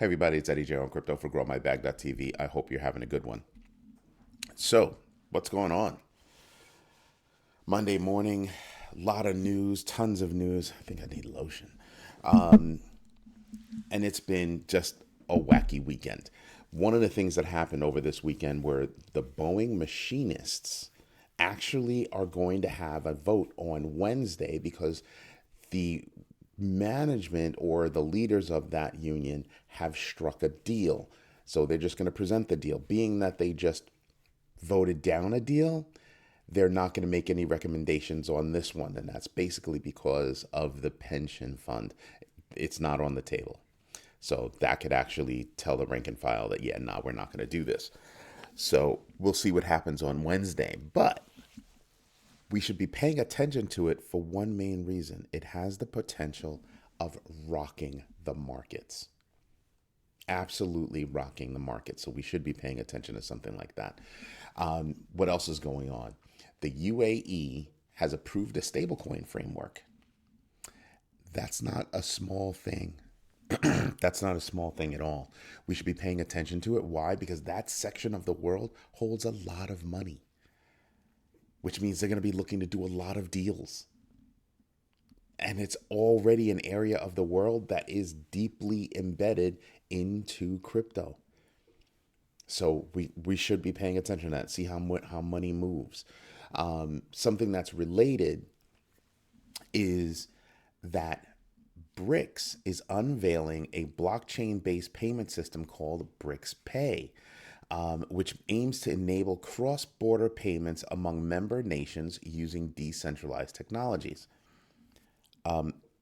Hey everybody, it's Eddie J on Crypto for GrowMyBag.tv. I hope you're having a good one. So, what's going on? Monday morning, a lot of news, tons of news. I think I need lotion. And it's been just a wacky weekend. One of the things that happened over this weekend were the Boeing machinists actually are going to have a vote on Wednesday because the management or the leaders of that union have struck a deal. So they're just going to present the deal. Being that they just voted down a deal, they're not going to make any recommendations on this one. And that's basically because of the pension fund. It's not on the table. So that could actually tell the rank and file that, yeah, no, we're not going to do this. So we'll see what happens on Wednesday. But we should be paying attention to it for one main reason. It has the potential of rocking the markets. Absolutely rocking the market. So we should be paying attention to something like that. What else is going on? The UAE has approved a stablecoin framework. That's not a small thing. That's not a small thing at all. We should be paying attention to it. Why? Because that section of the world holds a lot of money, which means they're going to be looking to do a lot of deals. And it's already an area of the world that is deeply embedded into crypto. So we should be paying attention to that, see how money moves. Something that's related is that BRICS is unveiling a blockchain-based payment system called BRICS Pay, which aims to enable cross-border payments among member nations using decentralized technologies.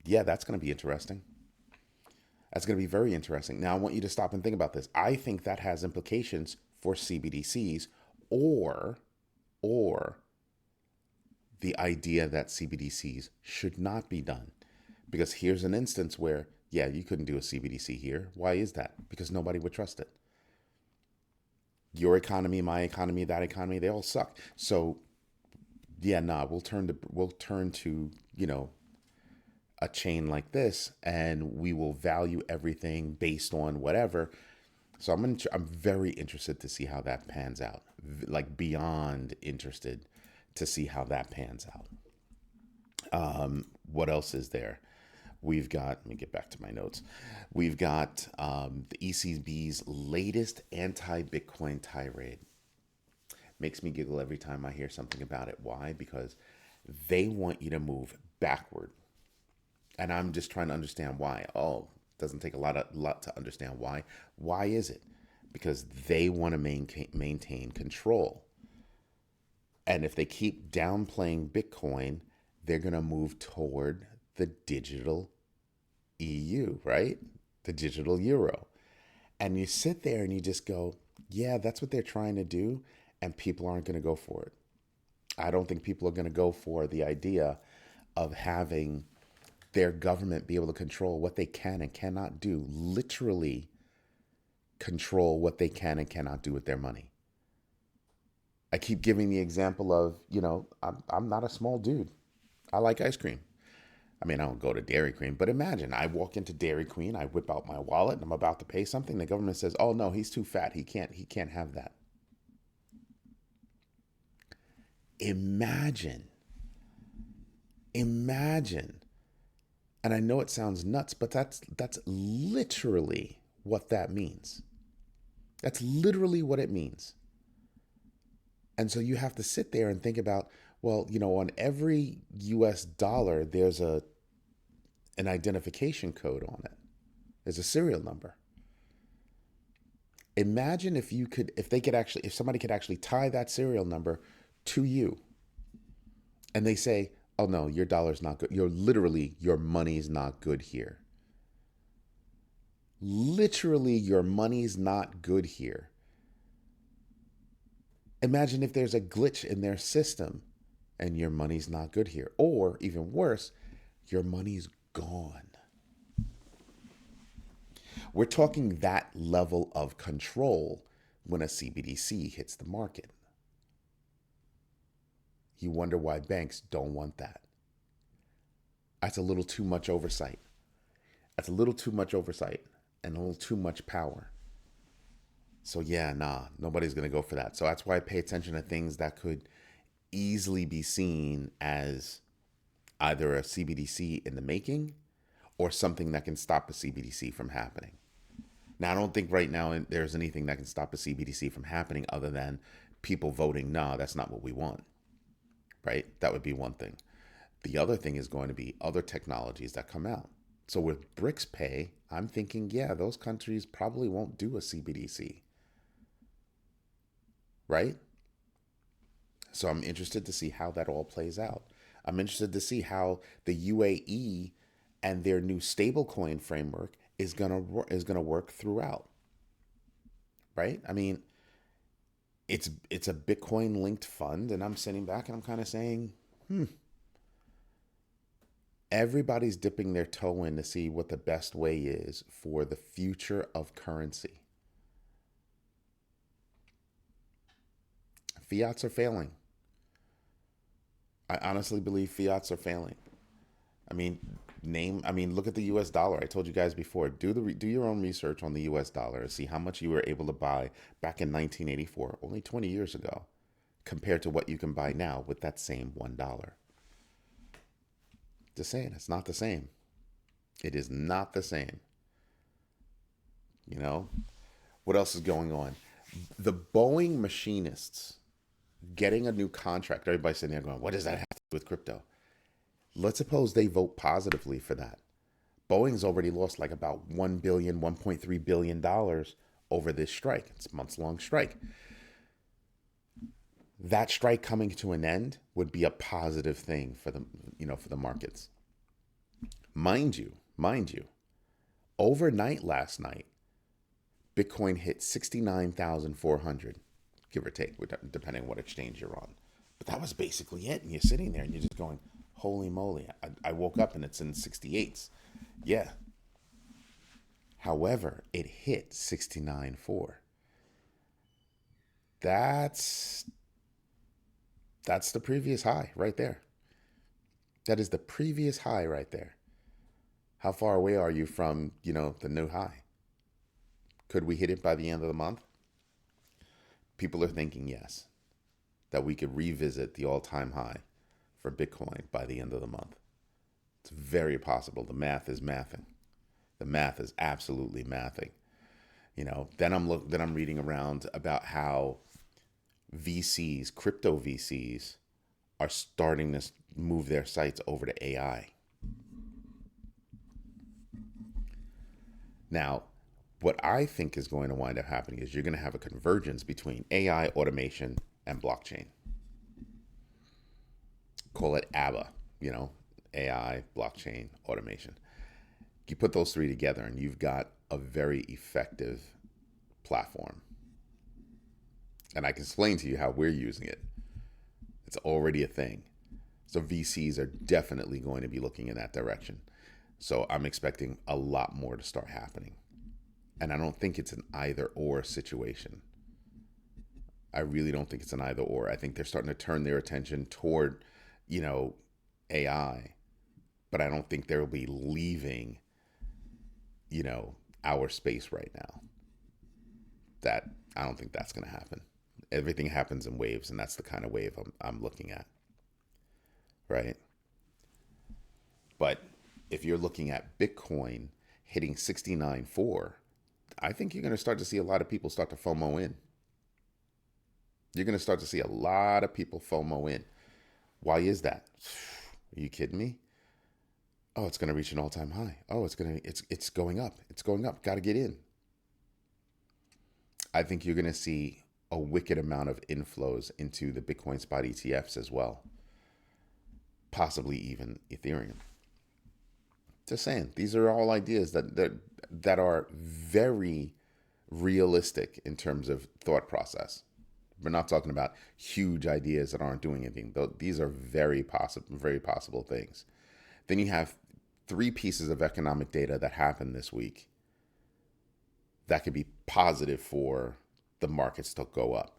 Yeah, that's going to be interesting. That's going to be very interesting. Now, I want you to stop and think about this. I think that has implications for CBDCs or or the idea that CBDCs should not be done. Because here's an instance where, yeah, you couldn't do a CBDC here. Why is that? Because nobody would trust it. Your economy, my economy, that economy, they all suck. So, yeah, nah, we'll turn to a chain like this, and we will value everything based on whatever. So I'm very interested to see how that pans out. Like beyond interested to see how that pans out. What else is there? We've got, let me get back to my notes. We've got the ECB's latest anti Bitcoin tirade. Makes me giggle every time I hear something about it. Why? Because they want you to move backward. And I'm just trying to understand why. Oh, it doesn't take a lot to understand why. Why is it? Because they want to maintain control. And if they keep downplaying Bitcoin, they're going to move toward the digital EU, right? The digital euro. And you sit there and you just go, yeah, that's what they're trying to do. And people aren't going to go for it. I don't think people are going to go for the idea of having their government be able to control what they can and cannot do, literally control what they can and cannot do with their money. I keep giving the example of, I'm not a small dude. I like ice cream. I mean, I don't go to Dairy Queen, but imagine I walk into Dairy Queen, I whip out my wallet, and I'm about to pay something. The government says, "Oh no, he's too fat. He can't have that." Imagine, imagine. And I know it sounds nuts, but that's literally what that means. That's literally what it means. And so you have to sit there and think about, well, on every US dollar, there's an identification code on it. There's a serial number. Imagine if somebody could actually tie that serial number to you and they say, oh no, your dollar's not good. Your money's not good here. Literally, your money's not good here. Imagine if there's a glitch in their system and your money's not good here. Or even worse, your money's gone. We're talking that level of control when a CBDC hits the market. You wonder why banks don't want that. That's a little too much oversight. That's a little too much oversight. and a little too much power. So yeah, nah, nobody's gonna go for that. So that's why I pay attention to things that could easily be seen as either a CBDC in the making or something that can stop a CBDC from happening. Now, I don't think right now there's anything that can stop a CBDC from happening other than people voting, nah, that's not what we want, right? That would be one thing. The other thing is going to be other technologies that come out. So with BRICS Pay, I'm thinking, yeah, those countries probably won't do a CBDC, right? So I'm interested to see how that all plays out. I'm interested to see how the UAE and their new stablecoin framework is gonna work throughout, right? I mean, it's a Bitcoin linked fund, and I'm sitting back and I'm kind of saying, everybody's dipping their toe in to see what the best way is for the future of currency. Fiats are failing. I honestly believe fiats are failing. I mean, look at the US dollar. I told you guys before, do your own research on the US dollar and see how much you were able to buy back in 1984, only 20 years ago, compared to what you can buy now with that same $1. Just saying, it's not the same. It is not the same. You know, what else is going on? The Boeing machinists getting a new contract. Everybody's sitting there going, what does that have to do with crypto? Let's suppose they vote positively for that. Boeing's already lost like about $1 billion, $1.3 billion over this strike. It's a months-long strike. That strike coming to an end would be a positive thing for the markets. Mind you, overnight last night, Bitcoin hit 69,400, give or take, depending on what exchange you're on. But that was basically it. And you're sitting there and you're just going, holy moly. I woke up and it's in 68s. Yeah. However, it hit 69.4. That's the previous high right there. That is the previous high right there. How far away are you from, the new high? Could we hit it by the end of the month? People are thinking yes, that we could revisit the all-time high for Bitcoin by the end of the month. It's very possible. The math is mathing. The math is absolutely mathing. Then I'm reading around about how VCs, crypto VCs, are starting to move their sites over to AI. Now, what I think is going to wind up happening is you're going to have a convergence between AI, automation, and blockchain. Call it ABBA, AI, blockchain, automation. You put those three together and you've got a very effective platform. And I can explain to you how we're using it. It's already a thing. So VCs are definitely going to be looking in that direction. So I'm expecting a lot more to start happening. And I don't think it's an either or situation. I really don't think it's an either or. I think they're starting to turn their attention toward, AI, but I don't think they'll be leaving, our space right now. I don't think that's going to happen. Everything happens in waves, and that's the kind of wave I'm looking at, right? But if you're looking at Bitcoin hitting 69.4, I think you're going to start to see a lot of people start to FOMO in. You're going to start to see a lot of people FOMO in. Why is that? Are you kidding me? Oh, it's going to reach an all-time high. Oh, it's going up. It's going up. Got to get in. I think you're going to see a wicked amount of inflows into the Bitcoin spot ETFs as well. Possibly even Ethereum. Just saying, these are all ideas that are very realistic in terms of thought process. We're not talking about huge ideas that aren't doing anything. These are very possible things. Then you have 3 pieces of economic data that happened this week that could be positive for the markets to go up.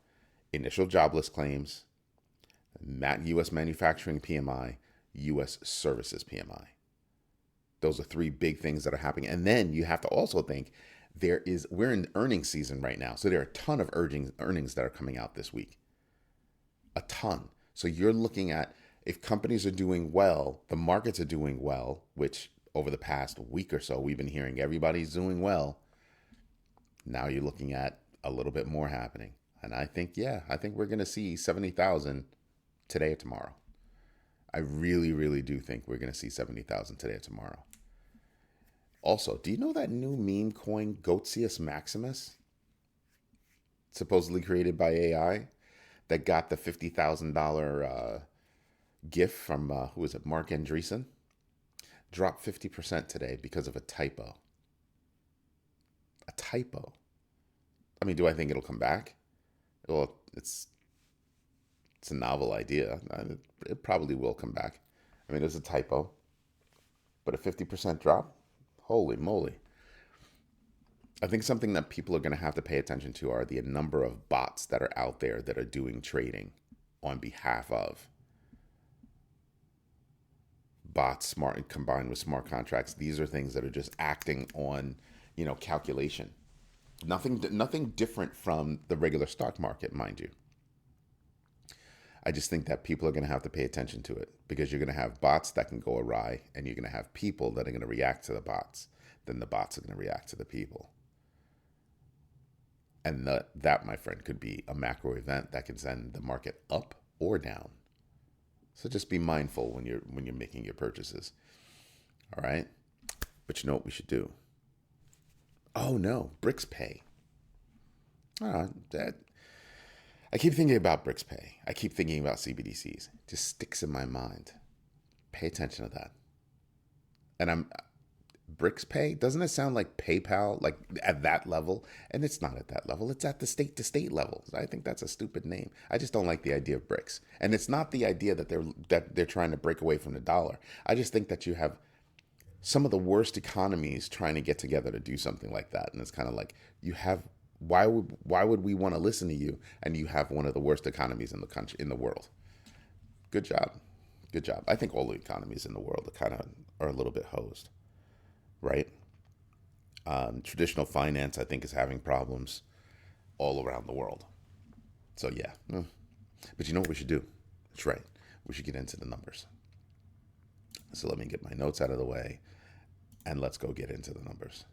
Initial jobless claims, U.S. manufacturing PMI, U.S. services PMI. Those are 3 big things that are happening. And then you have to also think We're in earnings season right now, so there are a ton of earnings that are coming out this week, a ton. So you're looking at, if companies are doing well, the markets are doing well, which over the past week or so we've been hearing everybody's doing well. Now you're looking at a little bit more happening, and I think we're going to see 70,000 today or tomorrow. I really, really do think we're going to see 70,000 today or tomorrow. Also, do you know that new meme coin, Goatius Maximus, supposedly created by AI, that got the $50,000 gift from, who is it, Mark Andreessen? Dropped 50% today because of a typo. A typo. I mean, do I think it'll come back? Well, it's a novel idea. It probably will come back. I mean, it's a typo, but a 50% drop? Holy moly. I think something that people are going to have to pay attention to are the number of bots that are out there that are doing trading on behalf of bots, smart combined with smart contracts. These are things that are just acting on, calculation. Nothing different from the regular stock market, mind you. I just think that people are going to have to pay attention to it, because you're going to have bots that can go awry, and you're going to have people that are going to react to the bots. Then the bots are going to react to the people. And that, my friend, could be a macro event that can send the market up or down. So just be mindful when you're making your purchases. All right? But you know what we should do? Oh no, BricsPay. That I keep thinking about BricsPay. I keep thinking about CBDCs. It just sticks in my mind. Pay attention to that. And BricsPay, doesn't it sound like PayPal, like at that level? And it's not at that level. It's at the state to state level. I think that's a stupid name. I just don't like the idea of BRICS. And it's not the idea that they're trying to break away from the dollar. I just think that you have some of the worst economies trying to get together to do something like that. And it's kind of like, why would we want to listen to you, and you have one of the worst economies in the country, in the world? Good job. Good job. I think all the economies in the world are a little bit hosed, right? Traditional finance, I think, is having problems all around the world. So yeah. But you know what we should do? That's right. We should get into the numbers. So let me get my notes out of the way, and let's go get into the numbers.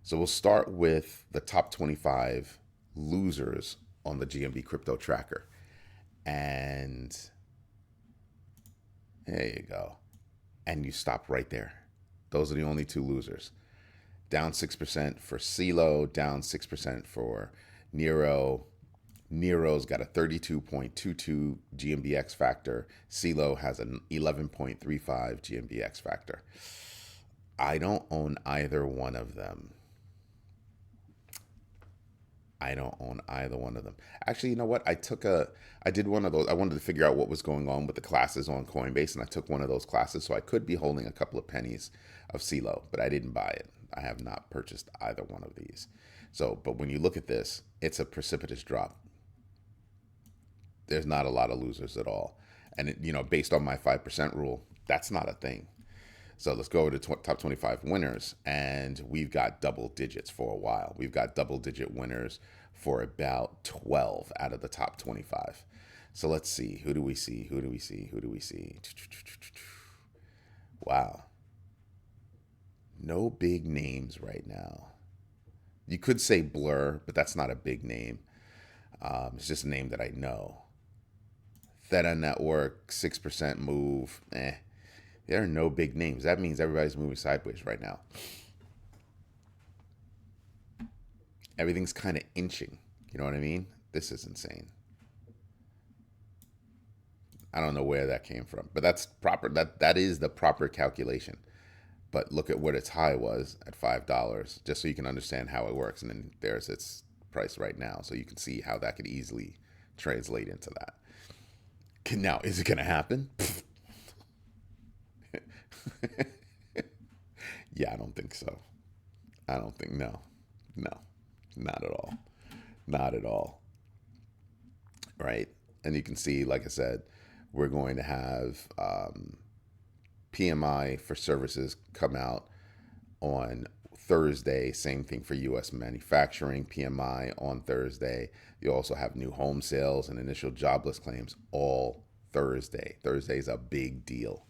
So we'll start with the top 25 losers on the GMB crypto tracker. And there you go. And you stop right there. Those are the only two losers. Down 6% for CeeLo, down 6% for Nero. Nero's got a 32.22 GMBX factor. CeeLo has an 11.35 GMBX factor. I don't own either one of them. Actually, you know what? I did one of those. I wanted to figure out what was going on with the classes on Coinbase, and I took one of those classes, so I could be holding a couple of pennies of CeeLo, but I didn't buy it. I have not purchased either one of these. So, but when you look at this, it's a precipitous drop. There's not a lot of losers at all. And, based on my 5% rule, that's not a thing. So let's go over to top 25 winners, and we've got double digits for a while. We've got double digit winners for about 12 out of the top 25. So let's see. Who do we see? Wow. No big names right now. You could say Blur, but that's not a big name. It's just a name that I know. Theta Network, 6% move. There are no big names. That means everybody's moving sideways right now. Everything's kind of inching. You know what I mean? This is insane. I don't know where that came from, but that's proper. That is the proper calculation. But look at what its high was at $5, just so you can understand how it works. And then there's its price right now, so you can see how that could easily translate into that. Now, is it going to happen? Yeah, I don't think so. No, not at all. Not at all. Right? And you can see, like I said, we're going to have PMI for services come out on Thursday, same thing for U.S. manufacturing PMI on Thursday. You also have new home sales and initial jobless claims all Thursday. Thursday is a big deal.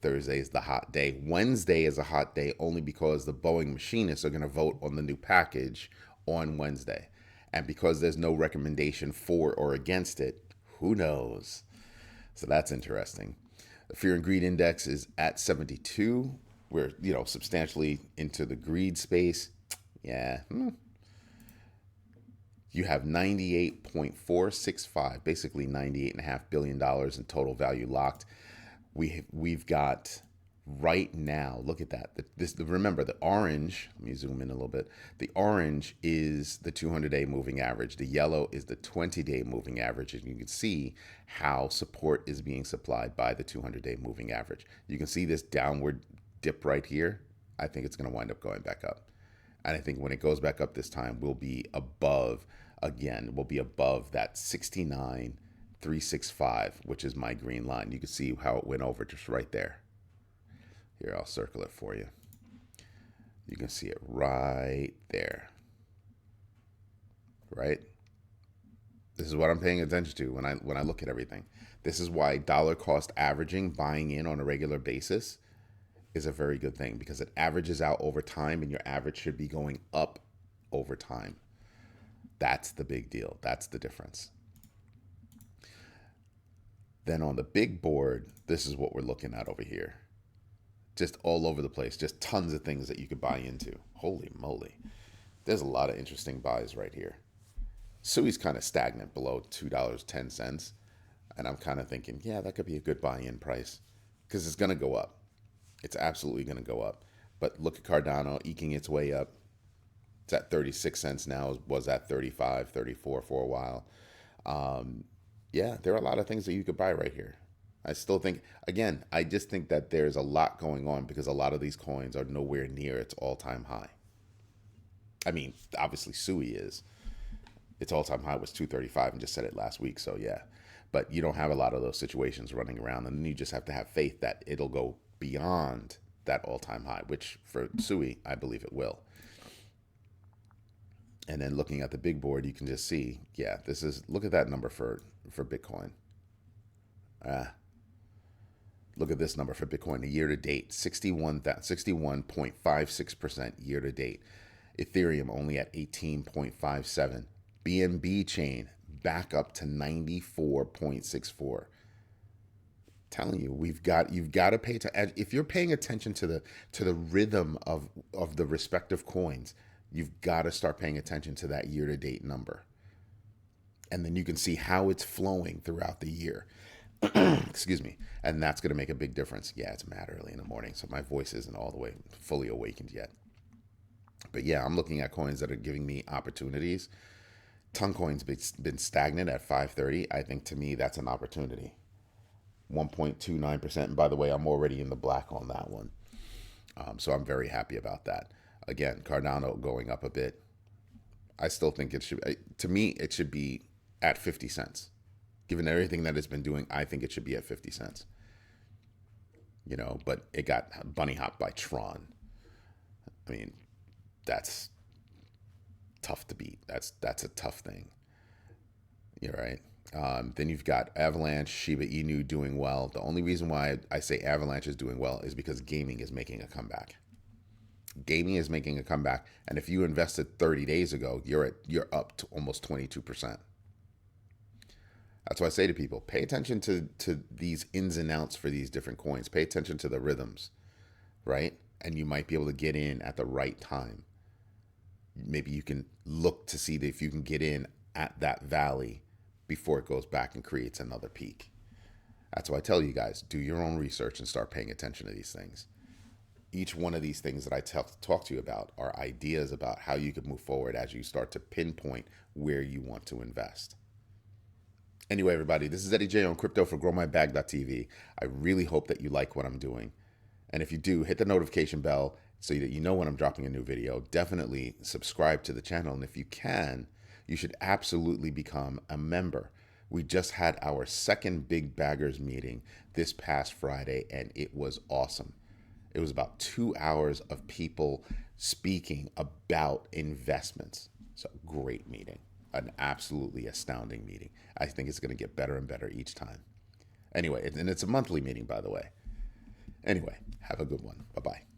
Thursday is the hot day. Wednesday is a hot day only because the Boeing machinists are going to vote on the new package on Wednesday. And because there's no recommendation for or against it, who knows? So that's interesting. The fear and greed index is at 72. We're, substantially into the greed space. Yeah. You have 98.465, basically $98.5 billion in total value locked. We've got right now, look at that. Remember, the orange, let me zoom in a little bit. The orange is the 200-day moving average. The yellow is the 20-day moving average. And you can see how support is being supplied by the 200-day moving average. You can see this downward dip right here. I think it's going to wind up going back up. And I think when it goes back up this time, we'll be above that 69,365, which is my green line. You can see how it went over just right there. Here, I'll circle it for you. You can see it right there. Right? This is what I'm paying attention to when I look at everything. This is why dollar cost averaging, buying in on a regular basis, is a very good thing, because it averages out over time, and your average should be going up over time. That's the big deal. That's the difference. Then on the big board, this is what we're looking at over here. Just all over the place. Just tons of things that you could buy into. Holy moly. There's a lot of interesting buys right here. SUI's kind of stagnant below $2.10. And I'm kind of thinking, yeah, that could be a good buy-in price, because it's going to go up. It's absolutely going to go up. But look at Cardano eking its way up. It's at 36 cents now. It was at 35, 34 for a while. Yeah, there are a lot of things that you could buy right here. I still think, again, I just think that there's a lot going on, because a lot of these coins are nowhere near its all-time high. I mean, obviously SUI is. Its all-time high was 235 and just said it last week, so yeah. But you don't have a lot of those situations running around, and then you just have to have faith that it'll go beyond that all-time high, which for SUI, I believe it will. And then looking at the big board, you can just see, yeah, look at that number for Bitcoin. Look at this number for Bitcoin. The year to date, 61.56% year to date. Ethereum only at 18.57. BNB chain back up to 94.64. Telling you, you've got to pay to, if you're paying attention to the rhythm of the respective coins, you've got to start paying attention to that year to date number. And then you can see how it's flowing throughout the year. Excuse me. And that's going to make a big difference. Yeah, it's mad early in the morning, so my voice isn't all the way fully awakened yet. But yeah, I'm looking at coins that are giving me opportunities. Toncoin's been stagnant at 530. I think, to me, that's an opportunity. 1.29%. And by the way, I'm already in the black on that one. So I'm very happy about that. Again, Cardano going up a bit. I still think it should, to me, it should be at 50 cents. Given everything that it's been doing, I think it should be at 50 cents. But it got bunny hopped by Tron. I mean, that's tough to beat. That's a tough thing. You're right. Then you've got Avalanche, Shiba Inu doing well. The only reason why I say Avalanche is doing well is because gaming is making a comeback. Gaming is making a comeback, and if you invested 30 days ago, you're up to almost 22%. That's why I say to people, pay attention to these ins and outs for these different coins. Pay attention to the rhythms, right? And you might be able to get in at the right time. Maybe you can look to see if you can get in at that valley before it goes back and creates another peak. That's why I tell you guys, do your own research and start paying attention to these things. Each one of these things that I talk to you about are ideas about how you can move forward as you start to pinpoint where you want to invest. Anyway, everybody, this is Eddie J on crypto for growmybag.tv. I really hope that you like what I'm doing. And if you do, hit the notification bell so that you know when I'm dropping a new video. Definitely subscribe to the channel. And if you can, you should absolutely become a member. We just had our second Big Baggers meeting this past Friday, and it was awesome. It was about 2 hours of people speaking about investments. So, great meeting. An absolutely astounding meeting. I think it's going to get better and better each time. Anyway, and it's a monthly meeting, by the way. Anyway, have a good one. Bye bye.